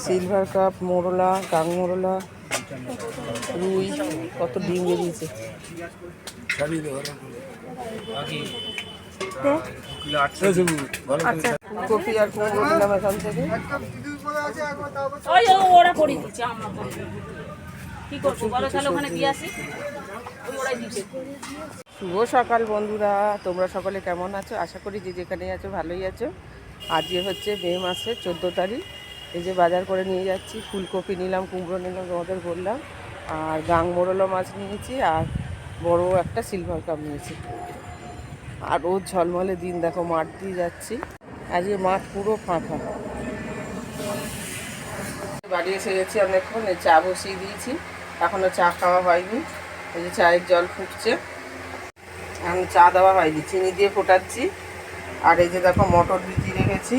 Silver cup, মোরলা, গাং মোরলা, রুই, কত ডিম বেরিয়েছে। আচ্ছা, ফুলকপি আর কুমড়ো নিলাম এখান থেকে। শুভ সকাল বন্ধুরা, তোমরা সকলে কেমন আছো? আশা করি যে যেখানে আছো ভালোই আছো। আজকে হচ্ছে মে মাসের 14 তারিখ। এই যে বাজার করে নিয়ে যাচ্ছি, ফুলকপি নিলাম, কুমড়ো নিলাম, তোমাদের বললাম, আর গাং মোরলা মাছ নিয়েছি, আর বড় একটা সিলভার কাপ নিয়েছি। আর রোদ ঝলমলে দিন, দেখো মাঠ দিয়ে যাচ্ছি। আজকে মাঠ পুরো ফাঁকা। বাড়ি এসে গেছি অনেকক্ষণ, এই চা বসিয়ে দিয়েছি, এখনও চা খাওয়া হয়নি। এই যে চায়ের জল ফুটছে, এখন চা দেওয়া হয়নি, চিনি দিয়ে ফোটাচ্ছি। আর এই যে দেখো মটর ভিজিয়ে রেখেছি,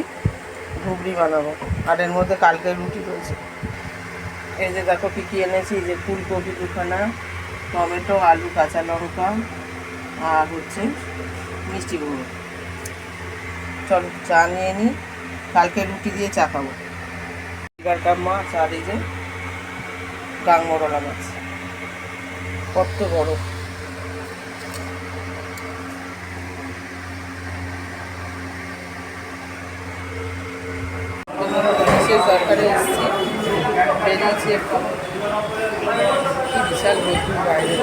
ঘুগনি বানাবো। আর এর মধ্যে কালকের রুটি রয়েছে। এই যে দেখো কী কী এনেছি, যে ফুলকপি 2খানা, টমেটো, আলু, কাঁচা লঙ্কা, আর হচ্ছে মিষ্টি কুমড়ো। চলো চা নিয়ে নিই, কালকে রুটি দিয়ে চা খাবো। সিলভার কাপ মাছ, আর এই যে গাং মোরলা মাছ, কত বড়। সরকারে এসেছি, বেরিয়েছি একটু, কি বিশাল রোদ্দুর বাইরে।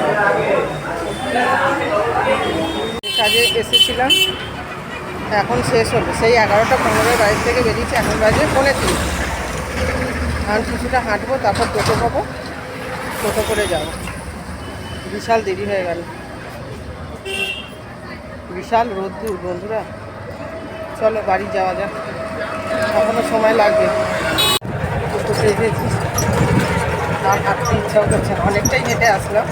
কাজে এসেছিলাম, এখন শেষ হলো, সেই 11টা 15 বাড়ি থেকে বেরিয়েছি, এখন বাজে 3:45। এখন কিছুটা হাঁটবো, তারপর টোটো পাবো, টোটো করে যাবো। বিশাল দেরি হয়ে গেল, বিশাল রোদ্দুর বন্ধুরা। চলো বাড়ি যাওয়া যাক, এখনো সময় লাগবে। টোটোতে এসেছি, আর হাঁটতে ইচ্ছাও করছে না, অনেকটাই হেঁটে আসলাম।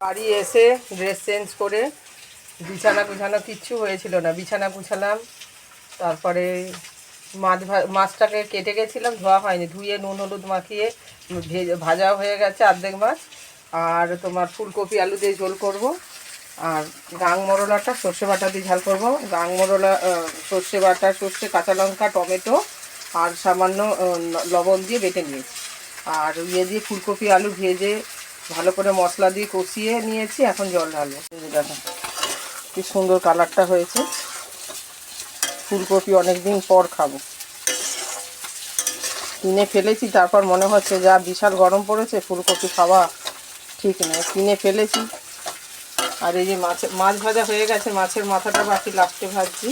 বাড়ি এসে ড্রেস চেঞ্জ করে, বিছানা গুছানো কিচ্ছু হয়েছিল না, বিছানা গুছালাম। তারপরে মাছটাকে কেটে গেছিলাম, ধোয়া হয়নি, ধুয়ে নুন হলুদ মাখিয়ে ভাজাও হয়ে গেছে অর্ধেক মাছ। আর তোমার ফুলকপি আলু দিয়ে ঝোল করব। আর গাং মোরলাটা সর্ষে বাটা দিয়ে ঝাল করব। গাং মোরলা সর্ষে বাটা, সর্ষে, কাঁচা লঙ্কা, টমেটো আর সামান্য লবণ দিয়ে বেটে নিয়েছি। আর দিয়ে ফুলকপি আলু ভেজে ভালো করে মশলা দিয়ে কষিয়ে নিয়েছি, এখন জল ঢালবো। দেখো কি সুন্দর কালারটা হয়েছে। ফুলকপি অনেক দিন পর খাবো, কিনে ফেলেছি, তারপর মনে হচ্ছে যা বিশাল গরম পড়েছে, ফুলকপি খাওয়া ঠিক নয়, কিনে ফেলেছি। আর এই যে মাছ ভাজা হয়ে গেছে, মাছের মাথাটা বাকি, লাস্টে ভাজছি।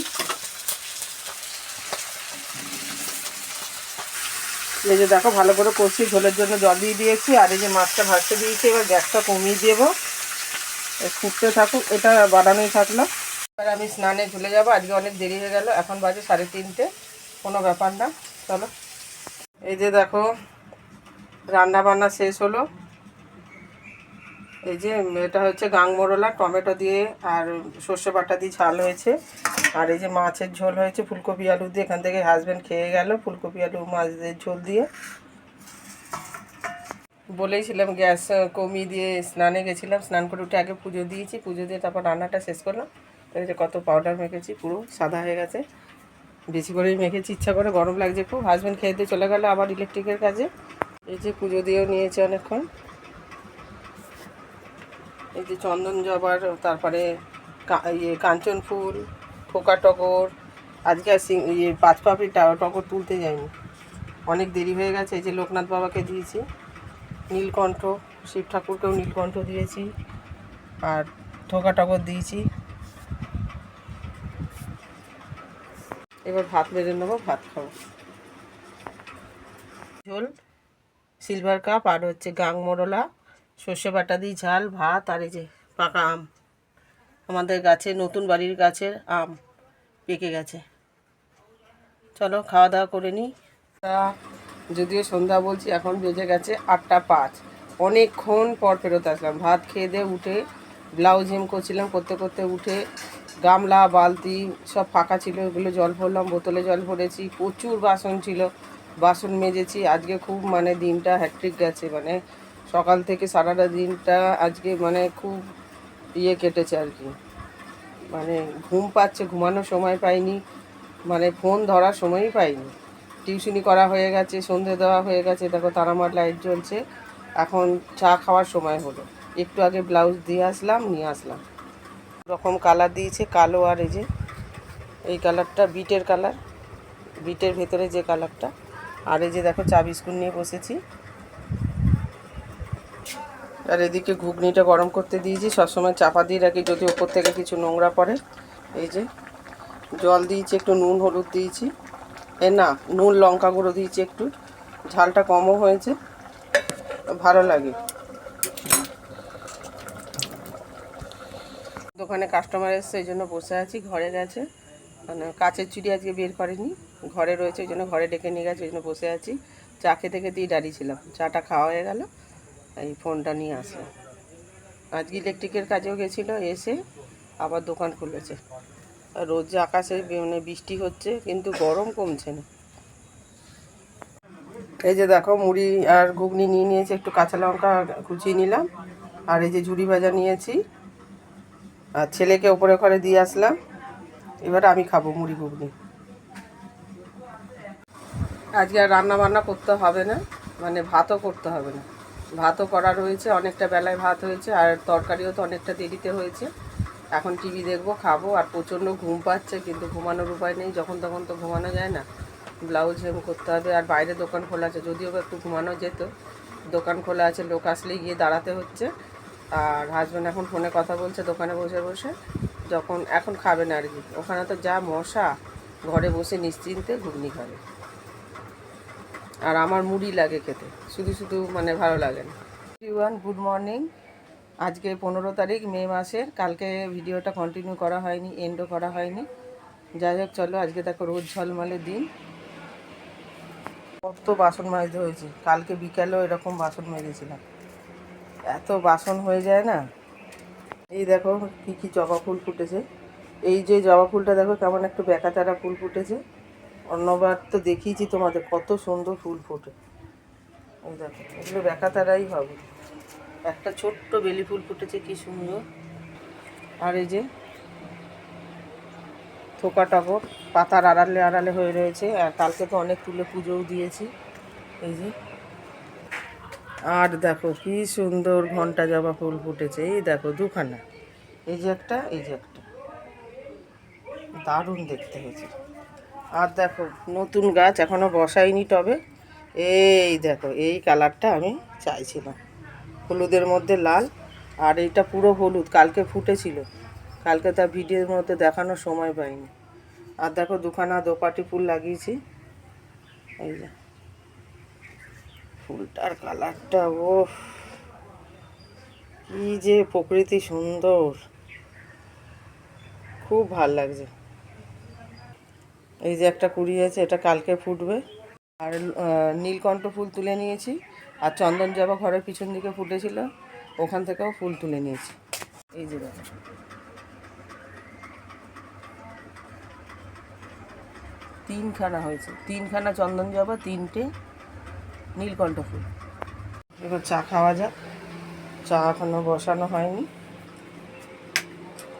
এই যে দেখো ভালো করে কষি, ঝোলের জন্য জল দিয়ে দিয়েছি। আর এই যে মাছটা ভাজতে দিয়েছি, এবার গ্যাসটা কমিয়ে দেবো, ফুটতে থাকুক, এটা বানানোই থাকলো। এবার আমি স্নানে চলে যাবো, আজকে অনেক দেরি হয়ে গেল, এখন বাজে 3:30, কোনো ব্যাপার না, চলো। এই যে দেখো রান্না বান্না শেষ হলো। এই যে এটা হচ্ছে গাং মোরলা, টমেটো দিয়ে আর সর্ষে বাটা দিয়ে ঝাল হয়েছে। আর এই যে মাছের ঝোল হয়েছে ফুলকপি আলু দিয়ে, এখান থেকে হাজব্যান্ড খেয়ে গেল ফুলকপি আলু মাছের ঝোল দিয়ে। বলেইছিলাম গ্যাস কমিয়ে দিয়ে স্নানে গেছিলাম, স্নান করে উঠে আগে পুজো দিয়েছি, পুজো দিয়ে তারপর রান্নাটা শেষ করলাম। এই যে কত পাউডার মেখেছি, পুরো সাদা হয়ে গেছে, বেশি করেই মেখেছি ইচ্ছা করে, গরম লাগছে খুব। হাজব্যান্ড খেয়ে দিয়ে চলে গেল আবার ইলেকট্রিকের কাজে। এই যে পুজো দিয়েও নিয়েছে অনেকক্ষণ। এই যে চন্দন জবার, তারপরে কাঞ্চন ফুল, থোকা টগর। আজকে আর 5 পাপড়ি টগর তুলতে যায়নি, অনেক দেরি হয়ে গেছে। এই যে লোকনাথ বাবাকে দিয়েছি, নীলকণ্ঠ, শিব ঠাকুরকেও নীলকণ্ঠ দিয়েছি, আর থোকা টগর দিয়েছি। এবার ভাত বেড়ে নেবো, ভাত খাবো। ঝোল, সিলভার কাপ, আর হচ্ছে গাং মোরলা, সর্ষে বাটা দিয়ে ঝাল, ভাত, আর এই যে পাকা আম, আমাদের গাছে, নতুন বাড়ির গাছের আম পেকে গেছে। চলো খাওয়া দাওয়া করে নিই। যদিও সন্ধ্যা বলছি, এখন বেজে গেছে 8টা 5। অনেকক্ষণ পর ফেরত আসলাম, ভাত খেয়ে দিয়ে উঠে ব্লাউজ হেম করছিলাম, করতে করতে উঠে গামলা বালতি সব ফাঁকা ছিল, ওগুলো জল ভরলাম, বোতলে জল ভরেছি, প্রচুর বাসন ছিল, বাসন মেজেছি। আজকে খুব মানে দিনটা হ্যাট্রিক গেছে, মানে সকাল থেকে সারাটা দিনটা আজকে মানে খুব কেটেছে আর কি। মানে ঘুম পাচ্ছে, ঘুমানোর সময় পাইনি, মানে ফোন ধরার সময়ই পাইনি। টিউশনি করা হয়ে গেছে, সন্ধে দেওয়া হয়ে গেছে, দেখো তারামার লাইট জ্বলছে। এখন চা খাওয়ার সময় হলো, একটু আগে ব্লাউজ দিয়ে আসলাম, নিয়ে আসলাম। রকম কালার দিয়েছে, কালো আর এই যে এই কালারটা বিটের কালার, বিটের ভেতরে যে কালারটা। আর এই যে দেখো চা বিস্কুট নিয়ে বসেছি। আর এদিকে ঘুগনিটা গরম করতে দিয়েছি, সবসময় চাপা দিয়ে রাখি যদি ওপর থেকে কিছু নোংরা পড়ে। এই যে জল দিয়েছি, একটু নুন হলুদ দিয়েছি, না নুন লঙ্কা গুঁড়ো দিয়েছি, একটু ঝালটা কমও হয়েছে, ভালো লাগে। দোকানে কাস্টমার এসছে, এই জন্য বসে আছি। ঘরে গেছে, মানে কাচের চুড়ি আজকে বের করেনি, ঘরে রয়েছে, ওই জন্য ঘরে ডেকে নিয়ে গেছে, ওই জন্য বসে আছি। চা খেতে খেতেই দাঁড়িয়েছিলাম, চাটা খাওয়া হয়ে গেল, এই ফোনটা নিয়ে আসলাম। আজকে ইলেকট্রিকের কাজেও গেছিলো, এসে আবার দোকান খুলেছে। আর রোজ যে আকাশে মানে বৃষ্টি হচ্ছে, কিন্তু গরম কমছে না। এই যে দেখো মুড়ি আর ঘুগনি নিয়ে নিয়েছি, একটু কাঁচা লঙ্কা কুচিয়ে নিলাম। আর এই যে ঝুড়ি ভাজা নিয়েছি, আর ছেলেকে ওপরে ঘরে দিয়ে আসলাম। এবার আমি খাবো মুড়ি ঘুগনি। আজকে আর রান্না বান্না করতে হবে না, মানে ভাতও করতে হবে না। ভাতও করা রয়েছে, অনেকটা বেলায় ভাত হয়েছে, আর তরকারিও তো অনেকটা দেরিতে হয়েছে। এখন টিভি দেখবো, খাবো। আর প্রচণ্ড ঘুম পাচ্ছে, কিন্তু ঘুমানোর উপায় নেই, যখন তখন তো ঘুমানো যায় না, ব্লাউজ হেম করতে হবে। আর বাইরে দোকান খোলা আছে, যদিও একটু ঘুমানো যেত, দোকান খোলা আছে, লোক আসলেই গিয়ে দাঁড়াতে হচ্ছে। আর হাজব্যান্ড এখন ফোনে কথা বলছে দোকানে বসে বসে, যখন এখন খাবে না আর কি। ওখানে তো যা মশা, ঘরে বসে নিশ্চিন্তে ঘুগনি খাবে। আর আমার মুড়ি লাগে খেতে, শুধু শুধু মানে ভালো লাগে না। Everyone, good morning. আজকে 15 তারিখ মে মাসের। কালকে ভিডিওটা কন্টিনিউ করা হয়নি, এন্ডও করা হয়নি। যাই হোক, চলো আজকে দেখো রোদ ঝলমলে দিন। কত বাসন মাজতে হয়েছে, কালকে বিকালেও এরকম বাসন মেজেছিলাম। এত বাসন হয়ে যায় না। এই দেখো কী কী জবা ফুল ফুটেছে। এই যে জবা ফুলটা দেখো কেমন একটু বেকাতারা ফুল ফুটেছে। অন্যবার তো দেখিয়েছি তোমাদের কত সুন্দর ফুল ফোটে। এই দেখো এগুলো বেকাতারাই হবে। একটা ছোট্ট বেলি ফুল ফুটেছে, কি সুন্দর। আর এই যে থোকা টগর পাতার আড়ালে আড়ালে হয়ে রয়েছে। আর কালকে তো অনেক তুলে পুজোও দিয়েছি। এই যে, আর দেখো কি সুন্দর ঘন্টা জবা ফুল ফুটেছে। এই দেখো দুখানা, এই যে একটা, এই যে একটা, দারুণ দেখতে হয়েছে। আর দেখো নতুন গাছ এখনো বসাইনি টবে। এই দেখো এই কালারটা আমি চাইছিলাম, হলুদের মধ্যে লাল। আর এইটা পুরো হলুদ, কালকে ফুটেছিল, কালকে তার ভিডিওর মধ্যে দেখানোর সময় পাইনি। আর দেখো দুখানা দোপাটি ফুল লাগিয়েছি। এই যে ফুলটার কালারটা, ও কি যে প্রকৃতি সুন্দর, খুব ভাল লাগছে। এই যে একটা কুড়ি আছে, এটা কালকে ফুটবে। আর নীলকণ্ঠ ফুল তুলে নিয়েছি। আর চন্দন জবা ঘরের পিছন দিকে ফুটেছিল, ওখান থেকেও ফুল তুলে নিয়েছি। এই যে দেখো, তিনখানা হয়েছে, তিনখানা চন্দন জবা, তিনটে নীলকণ্ঠ ফুল। এবার চা খাওয়া যাক। চা এখনো বসানো হয়নি,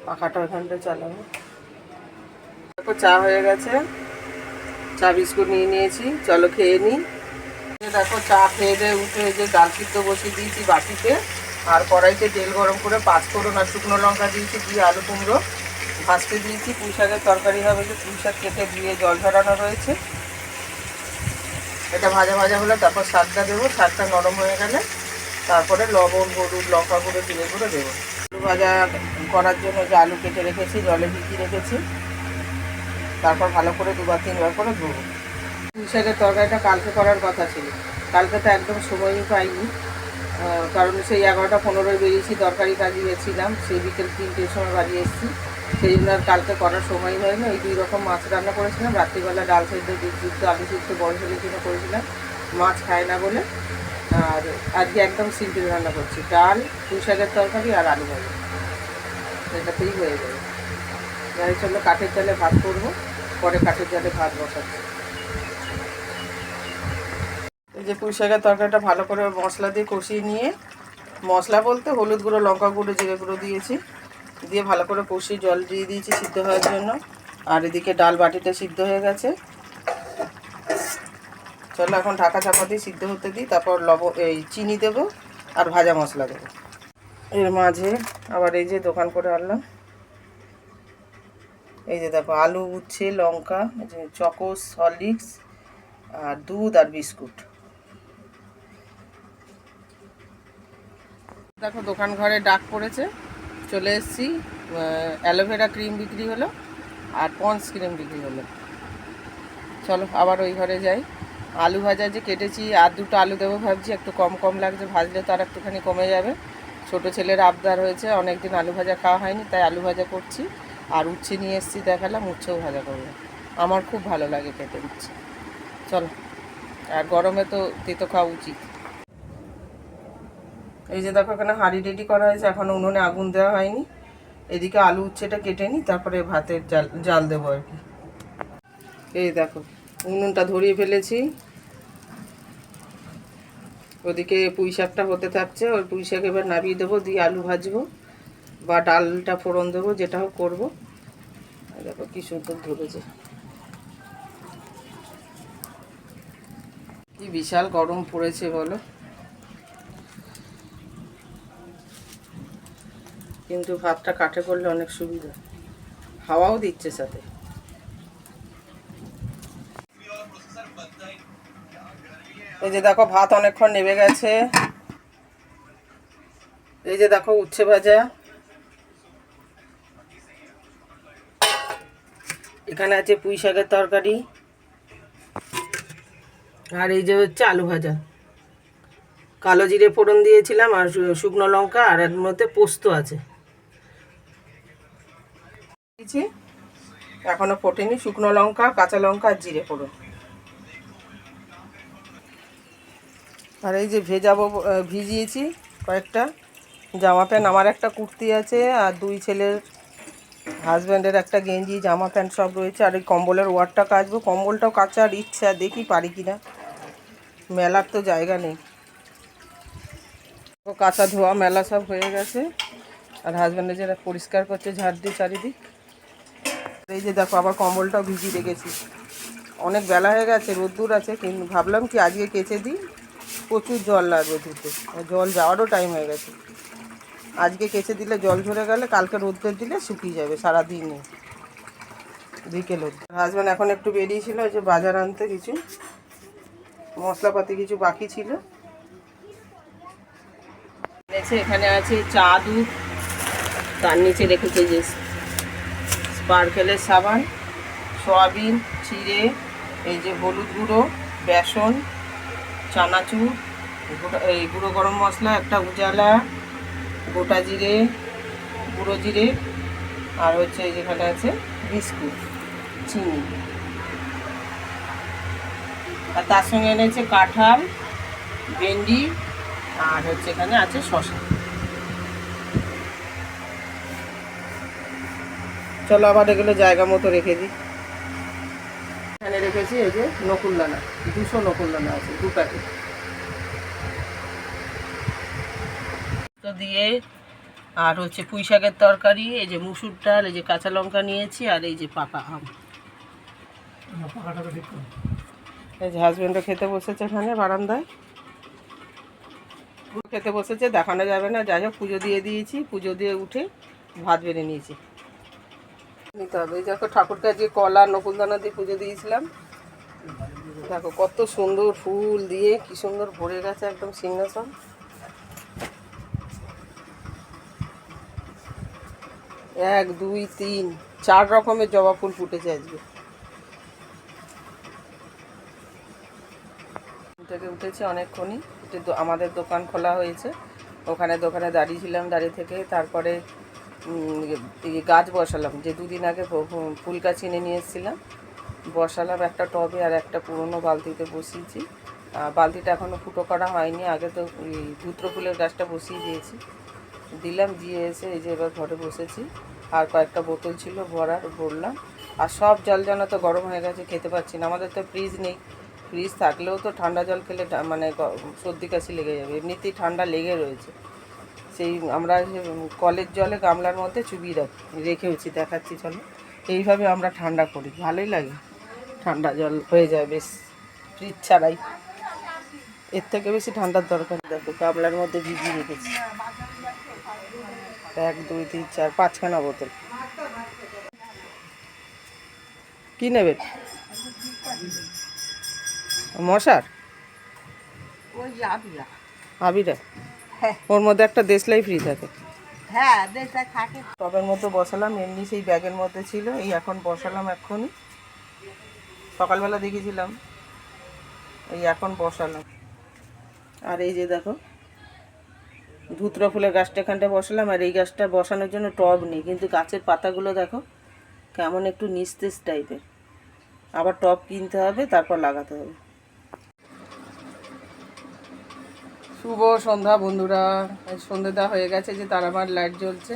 পাখাটা ওখানটায় চালাবো। দেখো চা হয়ে গেছে, চা বিস্কুট নিয়ে নিয়েছি, চলো খেয়ে নিই। দেখো চা খেয়ে দিয়ে উঠে যে ডাল সিদ্ধ বসিয়ে দিয়েছি বাটিতে। আর কড়াইতে তেল গরম করে 5 ফোড়ন আর শুকনো লঙ্কা দিয়েছি, দিয়ে আলু কুমড়ো ভাজতে দিয়েছি। পুঁই শাকের তরকারি হবে, যে পুঁই শাক কেটে ধুয়ে জল ঝরানো রয়েছে। এটা ভাজা ভাজা হলে তারপর শাকটা দেবো, শাকটা নরম হয়ে গেলে তারপরে লবণ হলুদ লঙ্কা গুঁড়ো জিরে গুঁড়ো দেবো। আলু ভাজা করার জন্য যে আলু কেটে রেখেছি, জলে ভিজিয়ে রেখেছি, তারপর ভালো করে 2-3 বার করে ধোবো। পুঁই শাকের তরকারিটা কালকে করার কথা ছিল, কালকে তো একদম সময়ই পাইনি। কারণ সেই 11টা 15 বেরিয়েছি, তরকারি কাজে গেছিলাম, সেই বিকেল 3টের সময় বাড়ি এসেছি। সেই জন্য আর কালকে করার সময় হয়নি। ওই 2 রকম মাছ রান্না করেছিলাম, রাত্রিবেলা ডাল সেদ্ধ দুধ যুক্ত আলু সিদ্ধ বড় ছেলের জন্য করেছিলাম, মাছ খায় না বলে। আর আজকে একদম সিম্পল রান্না করছি, ডাল পুঁই শাকের তরকারি আর আলু ভাজা, এটাতেই হয়ে যাবে। যাই চলো কাঠের জালে ভাত করবো, পরে কাঠের জালে ভাত বসাচ্ছি। এই যে পুঁই শাকের তরকারিটা ভালো করে মশলা দিয়ে কষিয়ে নিয়ে, মশলা বলতে হলুদ গুঁড়ো লঙ্কা গুঁড়ো জিরে গুঁড়ো দিয়েছি, দিয়ে ভালো করে কষিয়ে জল দিয়ে দিয়েছি সিদ্ধ হওয়ার জন্য। আর এদিকে ডাল বাটিতে সিদ্ধ হয়ে গেছে। চলো এখন ঢাকা চাপা দিয়ে সিদ্ধ হতে দিই, তারপর চিনি দেবো আর ভাজা মশলা দেবো। এর মাঝে আবার এই যে দোকান করে আনলাম, এই যে দেখো আলু, উচ্ছে, লঙ্কা, চকোস, হরলিক্স আর দুধ আর বিস্কুট। দেখো দোকান ঘরে ডাক পড়েছে, চলে এসেছি। অ্যালোভেরা ক্রিম বিক্রি হলো আর পন্স ক্রিম বিক্রি হলো। চলো আবার ওই ঘরে যাই। আলু ভাজা যে কেটেছি, আর দুটো আলু দেবো ভাবছি, একটু কম কম লাগছে, ভাজলে তো আর একটুখানি কমে যাবে। ছোটো ছেলের আবদার হয়েছে, অনেকদিন আলু ভাজা খাওয়া হয়নি, তাই আলু ভাজা করছি। আর উচ্ছে নিয়ে এসেছি, দেখালাম, উচ্ছেও ভাজা করবো। আমার খুব ভালো লাগে খেতে উচ্ছে। চলো, আর গরমে তো তেতো খাওয়া উচিত। এই যে দেখো এখানে হাঁড়ি রেডি করা হয়েছে, এখনও উনুনে আগুন দেওয়া হয়নি। এদিকে আলু উচ্ছেটা কেটে নিই, তারপরে ভাতের জাল দেবো আর কি। এই দেখো উনুনটা ধরিয়ে ফেলেছি। ওদিকে পুঁই শাকটা হতে থাকছে, ওই পুঁই শাক এবার নামিয়ে দেবো, দিয়ে আলু ভাজবো বা ডালটা ফোড়ন দেবো, যেটা হোক করবো। দেখো কি সুন্দর ধরেছে। কি বিশাল গরম পড়েছে বলো, কিন্তু ভাতটা কাঠে করলে অনেক সুবিধা, হাওয়াও দিচ্ছে সাথে। এই যে দেখো ভাত অনেকক্ষণ নেমে গেছে। এই যে দেখো উচ্ছে ভাজা, এখানে আছে পুঁই শাকের তরকারি, আর এই যে হচ্ছে আলু ভাজা। কালো জিরে ফোড়ন দিয়েছিলাম আর শুকনো লঙ্কা, আর এর মধ্যে পোস্ত আছে। এখনো ফোটেনি, শুকনো লঙ্কা, কাঁচা লঙ্কা আর জিরে ফোড়ন। আর এই যে ভিজিয়েছি কয়েকটা জামা প্যান্ট, আমার একটা কুর্তি আছে আর দুই ছেলের হাজব্যান্ডের একটা গেঞ্জি, জামা প্যান্ট সব রয়েছে। আর এই কম্বলের ওয়ারটা কাচবো, কম্বলটাও কাচার ইচ্ছা, দেখি পারি কিনা, মেলার তো জায়গা নেই। কাঁচা ধোয়া মেলা সব হয়ে গেছে, আর হাজব্যান্ডে যারা পরিষ্কার করছে ঝাড় দিয়ে চারিদিক। এই যে দেখো আবার কম্বলটাও ভিজিয়ে রেখেছি, অনেক বেলা হয়ে গেছে, রোদ্দুর আছে, কিন্তু ভাবলাম কি আজকে কেচে দিই, প্রচুর জল লাগবে ধুতে, জল যাওয়ারও টাইম হয়ে গেছে। আজকে কেচে দিলে জল ঝরে গেলে কালকে রোদ্দুর দিলে শুকিয়ে যাবে সারাদিনে, বিকেল অবধি। হাজব্যান্ড এখন একটু বেরিয়েছিল, ওই যে বাজার আনতে, কিছু মশলাপাতি কিছু বাকি ছিল এনেছে। এখানে আছে চা, দুধ, তার নিচে রেখেছে যে স্পার্কেলের সাবান, সয়াবিন, চিড়ে, এই যে হলুদ গুঁড়ো, বেসন, চানাচুর, এই গুঁড়ো গরম মশলা, একটা উজালা, গোটা জিরে, গুঁড়ো জিরে, আর হচ্ছে যেখানে আছে বিস্কুট, চিনি, আর তার সঙ্গে এনেছে কাঁঠাল, ভেন্ডি, আর হচ্ছে এখানে আছে শসা। চলো আবার এগুলো জায়গা মতো রেখে দিই। এখানে রেখেছি এই যে নকুলদানা, 200 নকুলদানা আছে, 2 প্যাকেট। তো দিয়ে আর হচ্ছে পুঁই শাকের তরকারি, এই যে মুসুর ডাল, এই যে কাঁচা লঙ্কা নিয়েছি, আর এই যে পাকা আম। এই যে হাজব্যান্ডও খেতে বসেছে এখানে বারান্দায়, খেতে বসেছে, দেখানো যাবে না। যাই হোক পুজো দিয়ে দিয়েছি, পুজো দিয়ে উঠে ভাত বেড়ে নিয়েছি, নিতে হবে। এই দেখো ঠাকুরকে আজকে কলা নকুলদানা দিয়ে পুজো দিয়েছিলাম, দেখো কত সুন্দর ফুল দিয়ে কি সুন্দর ভরে গেছে একদম সিংহাসন। 1 2 3 4 রকমের জবা ফুল ফুটেছে আজকে। থেকে উঠেছে অনেকক্ষণই, আমাদের দোকান খোলা হয়েছে, ওখানে দোকানে দাঁড়িয়েছিলাম, দাঁড়িয়ে থেকে তারপরে গাছ বসালাম, যে 2 দিন আগে ফুল গাছ এনে নিয়ে এসেছিলাম, বসালাম একটা টবে, আর একটা পুরনো বালতিতে বসিয়েছি। বালতিটা এখনও ফুটো করা হয়নি, আগে তো ধুত্র ফুলের গাছটা বসিয়ে দিয়েছি, দিলাম, দিয়ে এসে এই যে এবার ঘরে বসেছি। আর কয়েকটা বোতল ছিল ভরলাম, আর সব জল যেন তো গরম হয়ে গেছে, খেতে পাচ্ছি না। আমাদের তো ফ্রিজ নেই, ফ্রিজ থাকলেও তো ঠান্ডা জল খেলে মানে সর্দি কাশি লেগে যাবে, এমনিতেই ঠান্ডা লেগে রয়েছে। সেই আমরা কলের জলে গামলার মধ্যে চুবিয়ে রেখেছি, দেখাচ্ছি চলো। এইভাবে আমরা ঠান্ডা করি, ভালোই লাগে। ঠান্ডা জল হয়ে যায় বেশ, ফ্রিজ ছাড়াই। এর থেকে বেশি ঠান্ডার দরকার। দেখো গামলার মধ্যে ভিজিয়ে রেখেছি 1 2 3 4 5খানা বোতল। কি নেবেন? মশার আবিরা, ওর মধ্যে একটা দেশলাই ফ্রি থাকে। হ্যাঁ, দেশলাই থাকে। টবের মধ্যে বসালাম, এমনি সেই ব্যাগের মধ্যে ছিল, এই এখন বসালাম। এক্ষুনি সকালবেলা দেখেছিলাম, এই এখন বসালাম। আর এই যে দেখো ধুতরা ফুলের গাছটা এখানটা বসালাম। আর এই গাছটা বসানোর জন্য টব নেই, কিন্তু গাছের পাতাগুলো দেখো কেমন একটু নিস্তেজ টাইপের। আবার টব কিনতে হবে, তারপর লাগাতে হবে। শুভ সন্ধ্যা বন্ধুরা। সন্ধ্যে দেওয়া হয়ে গেছে, যে তারামার লাইট জ্বলছে,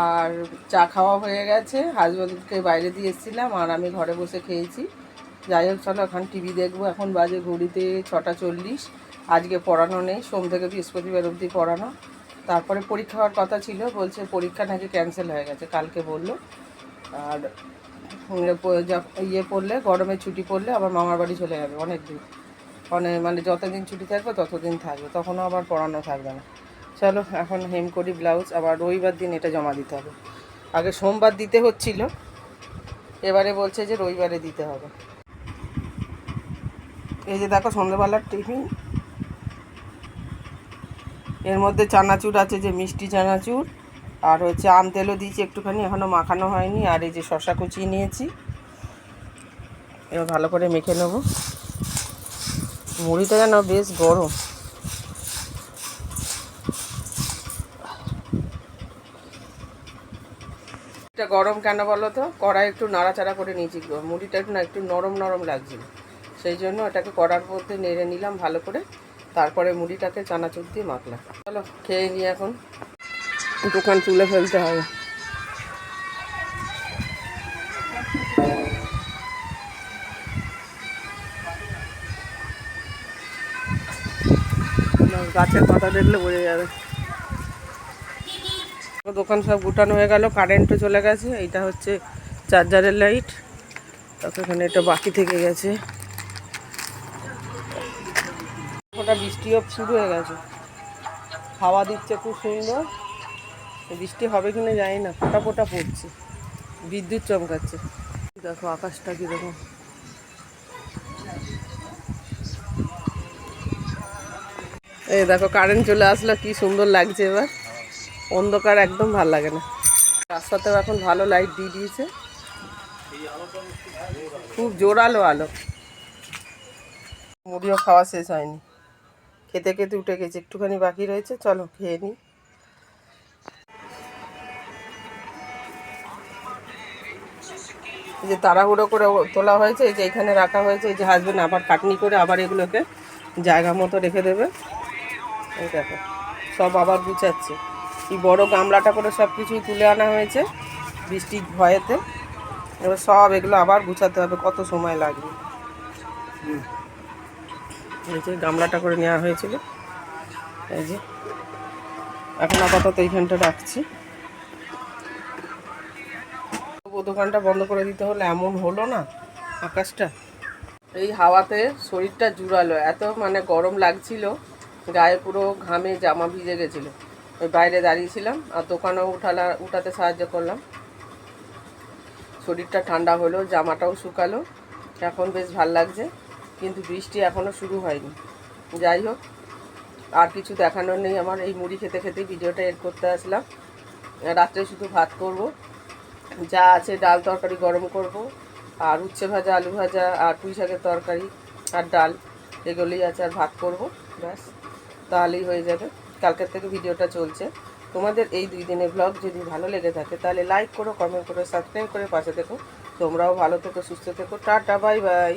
আর চা খাওয়া হয়ে গেছে। হাজব্যান্ডকে বাইরে দিয়ে এসেছিলাম, আর আমি ঘরে বসে খেয়েছি। যাই হোক, চলো এখন টিভি দেখবো। এখন বাজে ঘড়িতে 6টা 40। আজকে পড়ানো নেই, সোম থেকে বৃহস্পতিবার অবধি পড়ানো। তারপরে পরীক্ষা হওয়ার কথা ছিল, বলছে পরীক্ষা নাকি ক্যান্সেল হয়ে গেছে, কালকে বললো। আর ইয়ে পড়লে, গরমের ছুটি পড়লে আবার মামার বাড়ি চলে যাবে, অনেক দূর। মানে যতদিন ছুটি থাকবে ততদিন থাকবে, তখনও আবার পড়ানো থাকবে না। চলো এখন হেম করি ব্লাউজ। আবার রবিবার দিন এটা জমা দিতে হবে। আগে সোমবার দিতে হচ্ছিল, এবারে বলছে যে রবিবারে দিতে হবে। এই যে দেখো সন্ধ্যেবেলার টিফিন, এর মধ্যে চানাচুর আছে, যে মিষ্টি চানাচুর, আর হচ্ছে আম তেলও দিয়েছি একটুখানি, এখনও মাখানো হয়নি। আর এই যে শশা কুচিয়ে নিয়েছি, এবার ভালো করে মেখে নেবো। মুড়িটা যেন বেশ গরম। এটা গরম কেন বলো তো? কড়াই একটু নাড়াচাড়া করে নিয়েছি, মুড়িটা একটু নরম নরম লাগছিল, সেই জন্য এটাকে কড়ার মধ্যে নেড়ে নিলাম ভালো করে। তারপরে মুড়িটাকে চানাচুর দিয়ে মাখলাম। চলো খেয়ে নিই এখন, দোকান তুলে ফেলতে হবে। গাছের পাতা দেখলে বোঝা যাবে। দোকান সব গুটানো হয়ে গেল, কারেন্টও চলে গেছে। এইটা হচ্ছে চার্জারের লাইট, ততক্ষণ এটা বাকি থেকে গেছে। ওটা বৃষ্টিও শুরু হয়ে গেছে, হাওয়া দিচ্ছে খুব সুন্দর। বৃষ্টি হবে কিনা জানি না, ফোটা ফোটা পড়ছে, বিদ্যুৎ চমকাচ্ছে। দেখো আকাশটা কীরকম। এই দেখো কারেন্ট চলে আসলো, কি সুন্দর লাগছে। এবার অন্ধকার একদম ভাল লাগে না। রাস্তাতেও এখন ভালো লাইট দিয়ে দিয়েছে, খুব জোরালো আলো। মুড়িও খাওয়া শেষ হয়নি, খেতে খেতে উঠে গেছে, একটুখানি বাকি রয়েছে। চলো খেয়ে নিই। এই যে তাড়াহুড়ো করে তোলা হয়েছে, এই যে এখানে রাখা হয়েছে। এই যে হাজবেন্ড আবার কাটনি করে আবার এগুলোকে জায়গা মতো রেখে দেবে। এই দেখো সব আবার গুছাচ্ছে। এই বড় গামলাটা করে সব কিছুই তুলে আনা হয়েছে বৃষ্টির ভয়েতে। এবার সব এগুলো আবার গুছাতে হবে, কত সময় লাগবে। এই যে গামলাটা করে নেওয়া হয়েছিল, এই যে এখন আপাতত এইখানটা রাখছি। দোকানটা বন্ধ করে দিতে হলো, এমন হলো না আকাশটা। এই হাওয়াতে শরীরটা জুড়ালো, এত মানে গরম লাগছিল, গায়ে পুরো ঘামে জামা ভিজে গেছিলো। ওই বাইরে দাঁড়িয়েছিলাম, আর দোকানেও উঠাতে সাহায্য করলাম। শরীরটা ঠান্ডা হলো, জামাটাও শুকালো, এখন বেশ ভাল লাগছে। কিন্তু বৃষ্টি এখনও শুরু হয়নি। যাই হোক, আর কিছু দেখানোর নেই আমার। এই মুড়ি খেতে খেতেই ভিডিওটা এড করতে আসলাম। রাত্রে শুধু ভাত করব, যা আছে ডাল তরকারি গরম করব, আর উচ্ছে ভাজা, আলু ভাজা, আর পুঁই শাকের তরকারি, আর ডাল, এগুলোই আছে। আর ভাত করব, ব্যাস, তাহলেই হয়ে যাবে। কালকের থেকে ভিডিওটা চলছে। তোমাদের এই 2 দিনের ব্লগ যদি ভালো লেগে থাকে তাহলে লাইক করো, কমেন্ট করো, সাবস্ক্রাইব করে পাশে থেকো। তোমরাও ভালো থেকো, সুস্থ থেকো। Tata, bye bye.